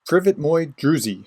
Privet moi druzy.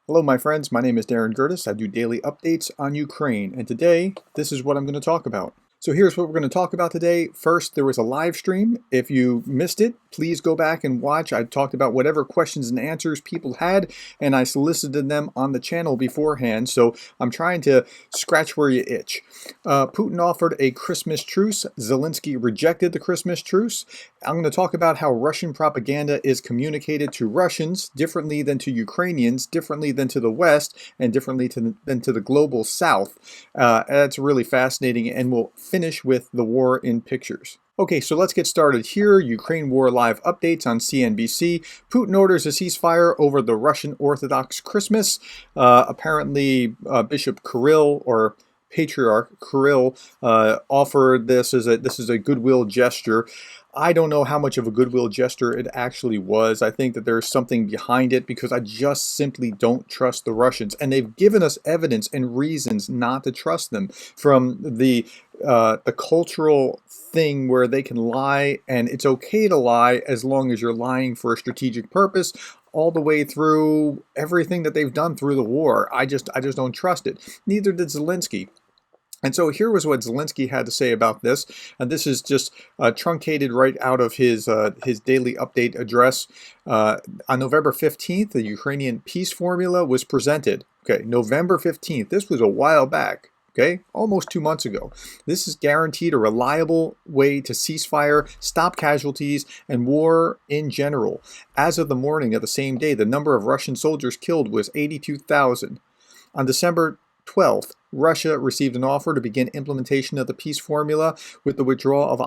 Hello my friends, my name is Gerdes. I do daily updates on Ukraine, and today this is what I'm going to talk about. So here's what we're going to talk about today. First, there was a live stream. If you missed it, please go back and watch. I talked about whatever questions and answers people had, and I solicited them on the channel beforehand. So I'm trying to scratch where you itch. Putin offered a Christmas truce. Zelensky rejected the Christmas truce. I'm going to talk about how Russian propaganda is communicated to Russians differently than to Ukrainians, differently than to the West, and differently than to the global South. That's really fascinating, and we'll finish with the war in pictures. Okay, so let's get started here. Ukraine war live updates on CNBC. Putin orders a ceasefire over the Russian Orthodox Christmas. Apparently, Bishop Kirill, or Patriarch Kirill, offered this as a goodwill gesture. I don't know how much of a goodwill gesture it actually was. I think that there's something behind it because I just simply don't trust the Russians. And they've given us evidence and reasons not to trust them, from the cultural thing where they can lie and it's okay to lie as long as you're lying for a strategic purpose, all the way through everything that they've done through the war. I just don't trust it. Neither did Zelensky. And so here was what Zelensky had to say about this, and this is just truncated right out of his daily update address. On November 15th, the Ukrainian peace formula was presented. Okay, November 15th. This was a while back. Okay, almost 2 months ago. This is guaranteed a reliable way to ceasefire, stop casualties, and war in general. As of the morning of the same day, the number of Russian soldiers killed was 82,000. On December 12th, Russia received an offer to begin implementation of the peace formula with the withdrawal of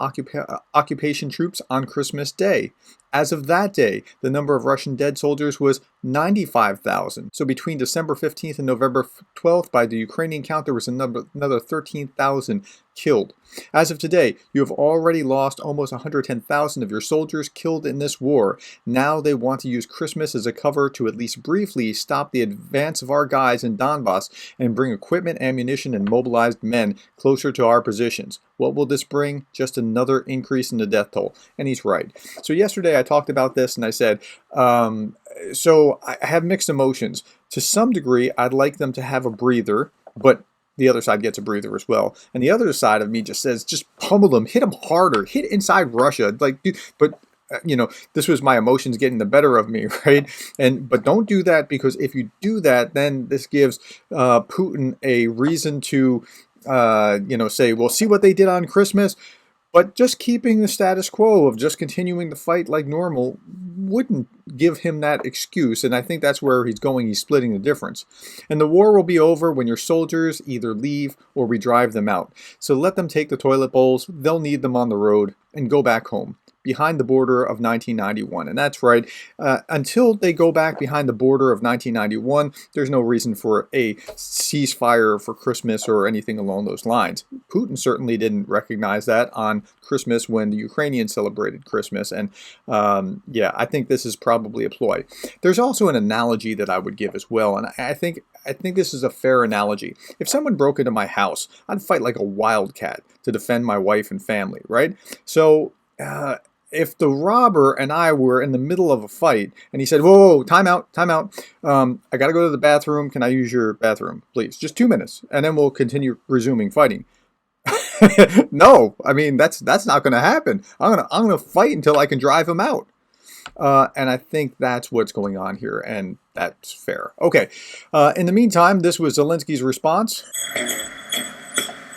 occupation troops on Christmas Day. As of that day, the number of Russian dead soldiers was 95,000. So between December 15th and November 12th, by the Ukrainian count, there was another 13,000 killed. As of today, you have already lost almost 110,000 of your soldiers killed in this war. Now they want to use Christmas as a cover to at least briefly stop the advance of our guys in Donbass and bring equipment, ammunition, and mobilized men closer to our positions. What will this bring? Just another increase in the death toll. And he's right. So yesterday I talked about this and I said, so I have mixed emotions. To some degree, I'd like them to have a breather, but the other side gets a breather as well. And the other side of me just says, just pummel them, hit them harder, hit inside Russia. But you know, this was my emotions getting the better of me, right? But don't do that, because if you do that, then this gives Putin a reason to, say, well, see what they did on Christmas. But just keeping the status quo of just continuing the fight like normal wouldn't give him that excuse. And I think that's where he's going. He's splitting the difference. And the war will be over when your soldiers either leave or we drive them out. So let them take the toilet bowls. They'll need them on the road, and go back home, behind the border of 1991. And that's right. Until they go back behind the border of 1991, there's no reason for a ceasefire for Christmas or anything along those lines. Putin certainly didn't recognize that on Christmas when the Ukrainians celebrated Christmas. And yeah, I think this is probably a ploy. There's also an analogy that I would give as well. And I think this is a fair analogy. If someone broke into my house, I'd fight like a wildcat to defend my wife and family, right? So if the robber and I were in the middle of a fight and he said, whoa, time out, I got to go to the bathroom. Can I use your bathroom, please? Just 2 minutes. And then we'll continue resuming fighting. No, I mean, that's not going to happen. I'm going to fight until I can drive him out. And I think that's what's going on here, and that's fair. Okay. In the meantime, this was Zelensky's response.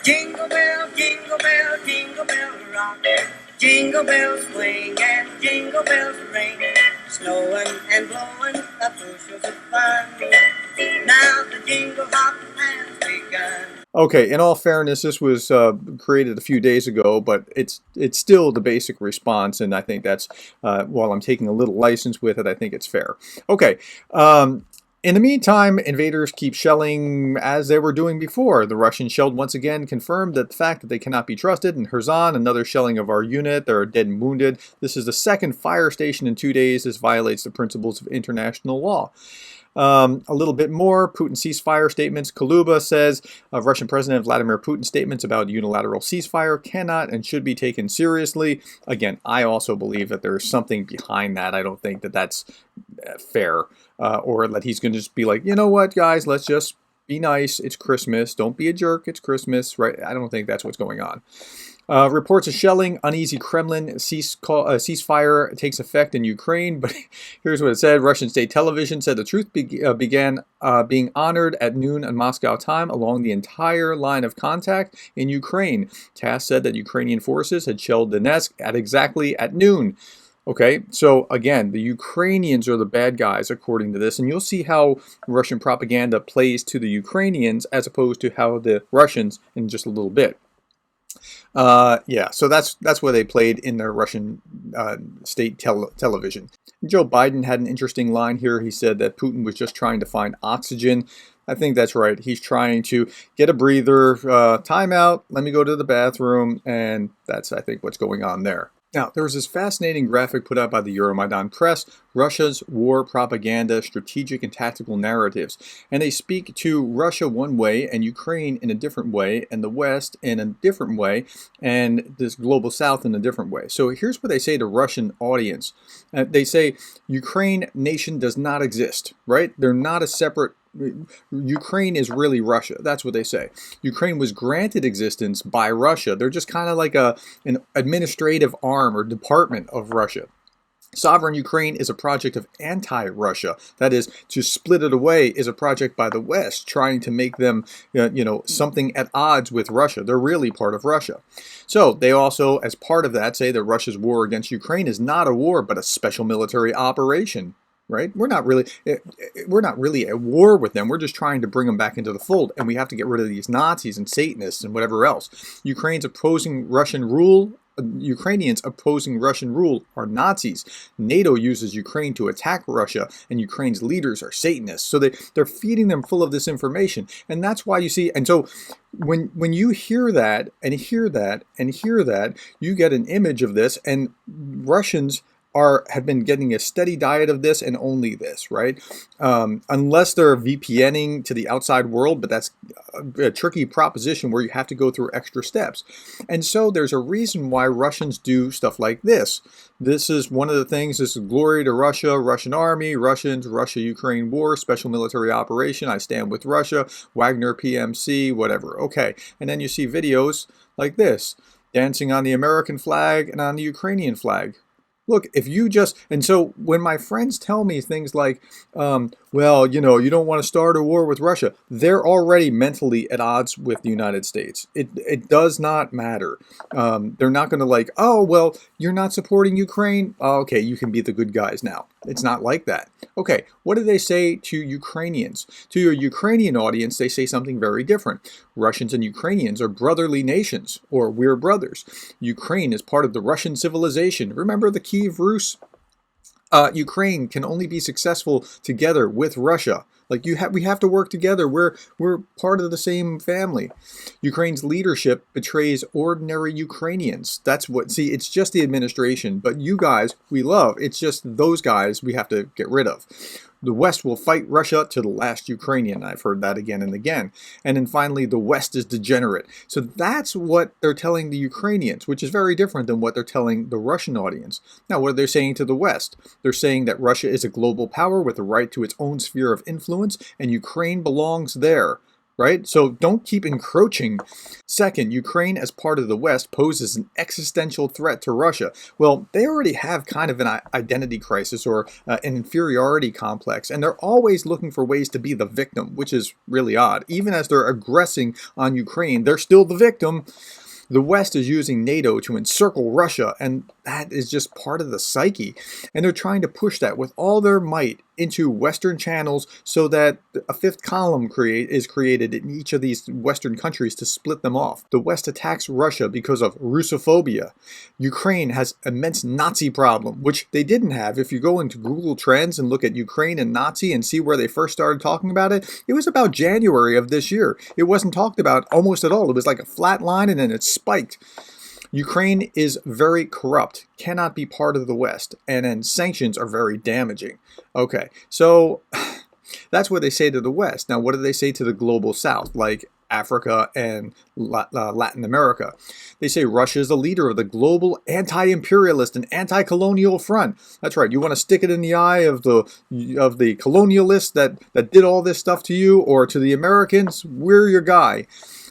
Jingle bell, jingle bell, jingle bell rock. Jingle bells swing and jingle bells ring. Snowing and blowing the bushels of fun. Now the jingle hop has begun. Okay, in all fairness, this was created a few days ago, but it's still the basic response, and I think that's, while I'm taking a little license with it, I think it's fair. Okay, in the meantime, invaders keep shelling as they were doing before. The Russians shelled once again, confirmed that the fact that they cannot be trusted. In Kherson, another shelling of our unit. There are dead and wounded. This is the second fire station in 2 days. This violates the principles of international law. A little bit more, Putin ceasefire statements. Kaluba says Russian President Vladimir Putin's statements about unilateral ceasefire cannot and should be taken seriously. Again, I also believe that there's something behind that. I don't think that that's fair, or that he's going to just be like, you know what, guys, let's just be nice. It's Christmas. Don't be a jerk. It's Christmas, right? I don't think that's what's going on. Reports of shelling, uneasy Kremlin, ceasefire takes effect in Ukraine. But here's what it said. Russian state television said the truth began being honored at noon on Moscow time along the entire line of contact in Ukraine. TASS said that Ukrainian forces had shelled Donetsk exactly at noon. Okay, so again, the Ukrainians are the bad guys according to this, and you'll see how Russian propaganda plays to the Ukrainians as opposed to how the Russians in just a little bit. Yeah, so that's where they played in their Russian state television. Joe Biden had an interesting line here. He said that Putin was just trying to find oxygen. I think that's right. He's trying to get a breather, time out, let me go to the bathroom, and that's, I think, what's going on there. Now, there was this fascinating graphic put out by the Euromaidan Press, Russia's war propaganda, strategic and tactical narratives. And they speak to Russia one way and Ukraine in a different way, and the West in a different way, and this global South in a different way. So here's what they say to Russian audience. They say, Ukraine nation does not exist, right? They're not a separate. Ukraine is really Russia. That's what they say. Ukraine was granted existence by Russia. They're just kind of like an administrative arm or department of Russia. Sovereign Ukraine is a project of anti-Russia. That is, to split it away is a project by the West, trying to make them, something at odds with Russia. They're really part of Russia. So they also, as part of that, say that Russia's war against Ukraine is not a war, but a special military operation. Right? We're not really at war with them. We're just trying to bring them back into the fold, and we have to get rid of these Nazis and Satanists and whatever else. Ukrainians opposing Russian rule are Nazis. NATO uses Ukraine to attack Russia, and Ukraine's leaders are Satanists. So they're feeding them full of this information, and that's why you see. And so when you hear that and hear that and hear that, you get an image of this, and Russians have been getting a steady diet of this and only this, right? Unless they're VPNing to the outside world, but that's a tricky proposition where you have to go through extra steps. And so there's a reason why Russians do stuff like this. This is one of the things, this is glory to Russia, Russian army, Russians, Russia-Ukraine war, special military operation, I stand with Russia, Wagner, PMC, whatever. Okay, and then you see videos like this, dancing on the American flag and on the Ukrainian flag. Look, if you just, and so when my friends tell me things like, well, you don't want to start a war with Russia, they're already mentally at odds with the United States. It does not matter. They're not going to like, oh, well, you're not supporting Ukraine. Oh, okay, you can be the good guys now. It's not like that. Okay, what do they say to Ukrainians? To your Ukrainian audience, they say something very different. Russians and Ukrainians are brotherly nations, or we're brothers. Ukraine is part of the Russian civilization. Remember the Kiev Rus? Ukraine can only be successful together with Russia. Like we have to work together. We're part of the same family. Ukraine's leadership betrays ordinary Ukrainians. That's what. See, it's just the administration, but you guys we love. It's just those guys we have to get rid of. The West will fight Russia to the last Ukrainian. I've heard that again and again. And then finally, the West is degenerate. So that's what they're telling the Ukrainians, which is very different than what they're telling the Russian audience. Now, what are they saying to the West? They're saying that Russia is a global power with a right to its own sphere of influence, and Ukraine belongs there. Right? So don't keep encroaching. Second, Ukraine as part of the West poses an existential threat to Russia. Well, they already have kind of an identity crisis or an inferiority complex, and they're always looking for ways to be the victim, which is really odd. Even as they're aggressing on Ukraine, they're still the victim. The West is using NATO to encircle Russia, and that is just part of the psyche. And they're trying to push that with all their might into Western channels so that a fifth column is created in each of these Western countries to split them off. The West attacks Russia because of Russophobia. Ukraine has immense Nazi problem, which they didn't have. If you go into Google Trends and look at Ukraine and Nazi and see where they first started talking about it, it was about January of this year. It wasn't talked about almost at all. It was like a flat line and then it spiked. Ukraine is very corrupt, cannot be part of the West, and then sanctions are very damaging. Okay, so That's what they say to the West. Now, what do they say to the global South, like Africa and Latin America? They say Russia is the leader of the global anti-imperialist and anti-colonial front. That's right. You want to stick it in the eye of the colonialists that did all this stuff to you, or to the Americans? We're your guy.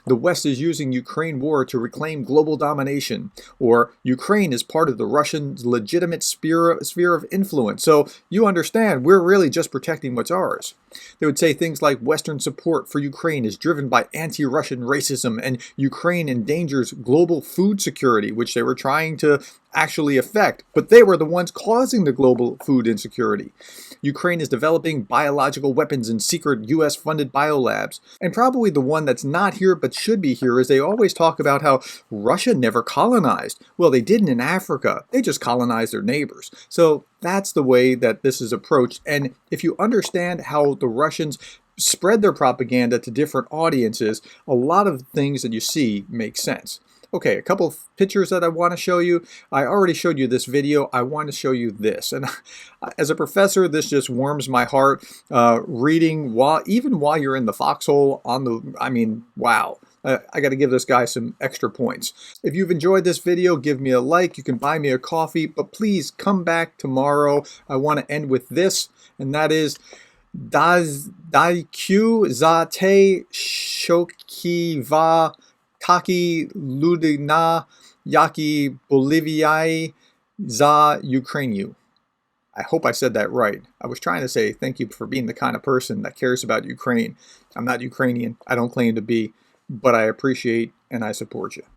The West is using Ukraine war to reclaim global domination, or Ukraine is part of the Russians' legitimate sphere of influence. So you understand, we're really just protecting what's ours. They would say things like Western support for Ukraine is driven by anti-Russian racism, and Ukraine endangers global food security, which they were trying to actually affect, but they were the ones causing the global food insecurity. Ukraine is developing biological weapons in secret US-funded biolabs. And probably the one that's not here but should be here is they always talk about how Russia never colonized. Well, they didn't in Africa. They just colonized their neighbors. So that's the way that this is approached. And if you understand how the Russians spread their propaganda to different audiences, a lot of things that you see make sense. Okay, a couple of pictures that I want to show you. I already showed you this video. I want to show you this. And as a professor, this just warms my heart. Reading even while you're in the foxhole wow. I got to give this guy some extra points. If you've enjoyed this video, give me a like. You can buy me a coffee, but please come back tomorrow. I want to end with this, and that is Daikyu za te shoki va Taki Ludina Yaki Boliviai za Ukrainiu. I hope I said that right. I was trying to say thank you for being the kind of person that cares about Ukraine. I'm not Ukrainian. I don't claim to be, but I appreciate and I support you.